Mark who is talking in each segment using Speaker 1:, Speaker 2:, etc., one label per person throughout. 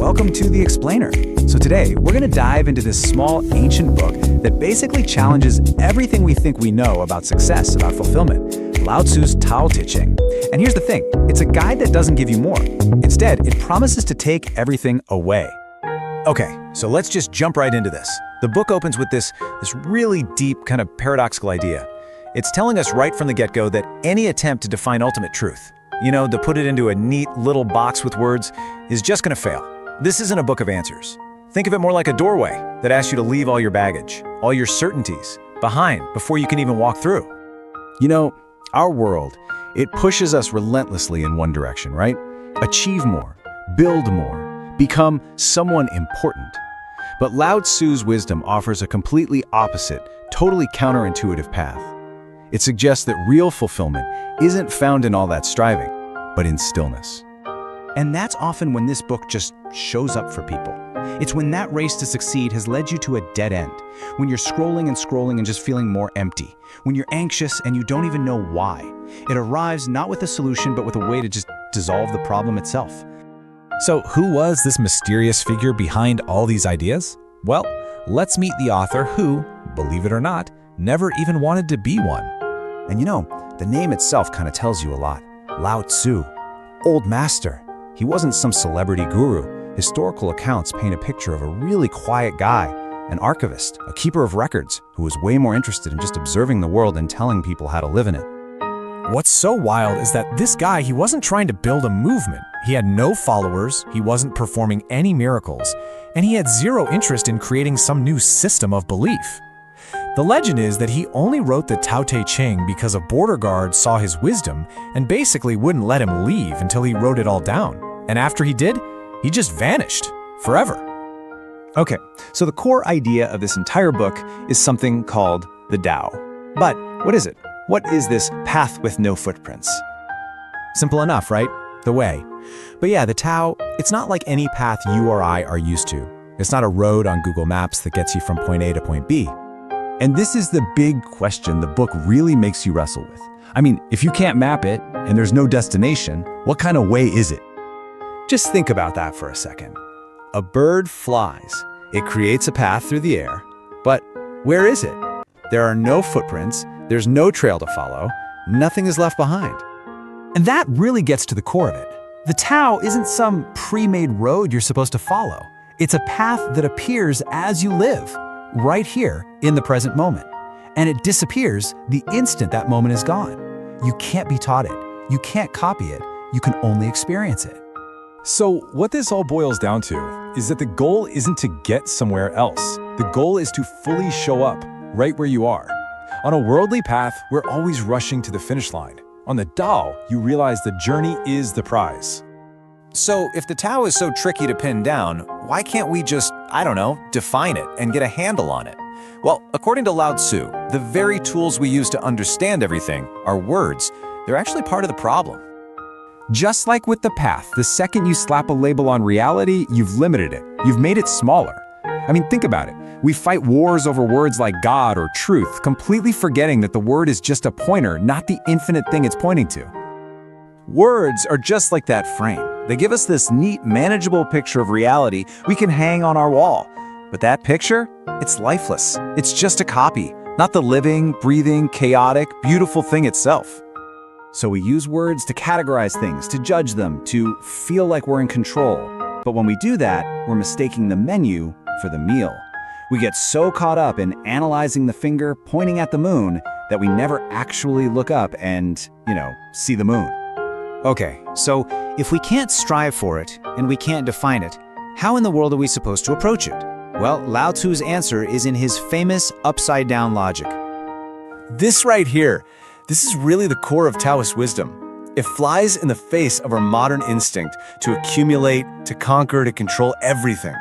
Speaker 1: welcome to The Explainer. So today, we're going to dive into this small, ancient book that basically challenges everything we think we know about success, about fulfillment. Lao Tzu's Tao Te Ching. And here's the thing, it's a guide that doesn't give you more. Instead, it promises to take everything away. Okay, so let's just jump right into this. The book opens with this really deep, kind of paradoxical idea. It's telling us right from the get-go that any attempt to define ultimate truth, to put it into a neat little box with words, is just going to fail. This isn't a book of answers. Think of it more like a doorway that asks you to leave all your baggage, all your certainties, behind before you can even walk through. Our world, it pushes us relentlessly in one direction, right? Achieve more, build more, become someone important. But Lao Tzu's wisdom offers a completely opposite, totally counterintuitive path. It suggests that real fulfillment isn't found in all that striving, but in stillness. And that's often when this book just shows up for people. It's when that race to succeed has led you to a dead end, when you're scrolling and just feeling more empty, when you're anxious and you don't even know why. It arrives not with a solution, but with a way to just dissolve the problem itself.
Speaker 2: So who was this mysterious figure behind all these ideas? Well, let's meet the author who, believe it or not, never even wanted to be one.
Speaker 1: And the name itself kind of tells you a lot. Lao Tzu, old master. He wasn't some celebrity guru. Historical accounts paint a picture of a really quiet guy, an archivist, a keeper of records, who was way more interested in just observing the world and telling people how to live in it.
Speaker 2: What's so wild is that this guy, he wasn't trying to build a movement. He had no followers, he wasn't performing any miracles, and he had zero interest in creating some new system of belief. The legend is that he only wrote the Tao Te Ching because a border guard saw his wisdom and basically wouldn't let him leave until he wrote it all down. And after he did, he just vanished forever.
Speaker 1: Okay, so the core idea of this entire book is something called the Tao. But what is it? What is this path with no footprints? Simple enough, right? The way. But yeah, the Tao, it's not like any path you or I are used to. It's not a road on Google Maps that gets you from point A to point B. And this is the big question the book really makes you wrestle with. I mean, if you can't map it and there's no destination, what kind of way is it? Just think about that for a second. A bird flies. It creates a path through the air. But where is it? There are no footprints. There's no trail to follow. Nothing is left behind. And that really gets to the core of it. The Tao isn't some pre-made road you're supposed to follow. It's a path that appears as you live, right here in the present moment. And it disappears the instant that moment is gone. You can't be taught it. You can't copy it. You can only experience it.
Speaker 2: So what this all boils down to is that the goal isn't to get somewhere else. The goal is to fully show up right where you are. On a worldly path, we're always rushing to the finish line. On the Tao, you realize the journey is the prize.
Speaker 1: So if the Tao is so tricky to pin down, why can't we just, define it and get a handle on it? Well, according to Lao Tzu, the very tools we use to understand everything, our words, they're actually part of the problem. Just like with the path, the second you slap a label on reality, you've limited it. You've made it smaller. I mean, think about it. We fight wars over words like God or truth, completely forgetting that the word is just a pointer, not the infinite thing it's pointing to. Words are just like that frame. They give us this neat, manageable picture of reality we can hang on our wall. But that picture, it's lifeless. It's just a copy, not the living, breathing, chaotic, beautiful thing itself. So we use words to categorize things, to judge them, to feel like we're in control. But when we do that, we're mistaking the menu for the meal. We get so caught up in analyzing the finger pointing at the moon that we never actually look up and, see the moon. Okay, so if we can't strive for it and we can't define it, how in the world are we supposed to approach it? Well, Lao Tzu's answer is in his famous upside-down logic. This right here, this is really the core of Taoist wisdom. It flies in the face of our modern instinct to accumulate, to conquer, to control everything.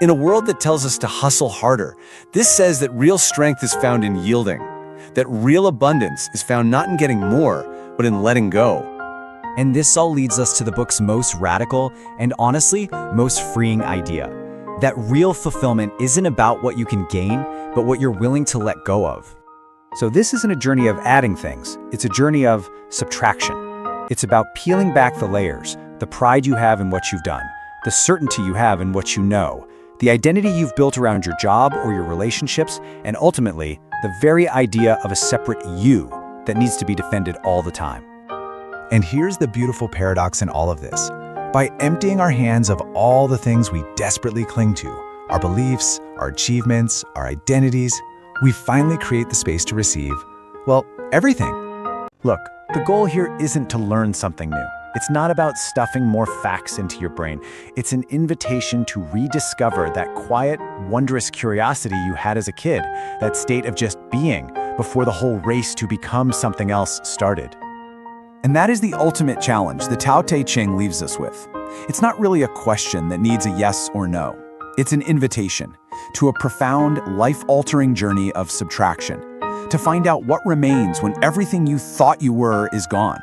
Speaker 1: In a world that tells us to hustle harder, this says that real strength is found in yielding, that real abundance is found not in getting more, but in letting go. And this all leads us to the book's most radical and honestly, most freeing idea. That real fulfillment isn't about what you can gain, but what you're willing to let go of. So this isn't a journey of adding things, it's a journey of subtraction. It's about peeling back the layers, the pride you have in what you've done,
Speaker 3: the certainty you have in what you know, the identity you've built around your job or your relationships, and ultimately, the very idea of a separate you that needs to be defended all the time.
Speaker 2: And here's the beautiful paradox in all of this. By emptying our hands of all the things we desperately cling to, our beliefs, our achievements, our identities, we finally create the space to receive, well, everything.
Speaker 3: Look, the goal here isn't to learn something new. It's not about stuffing more facts into your brain. It's an invitation to rediscover that quiet, wondrous curiosity you had as a kid, that state of just being before the whole race to become something else started.
Speaker 1: And that is the ultimate challenge the Tao Te Ching leaves us with. It's not really a question that needs a yes or no. It's an invitation to a profound, life-altering journey of subtraction, to find out what remains when everything you thought you were is gone.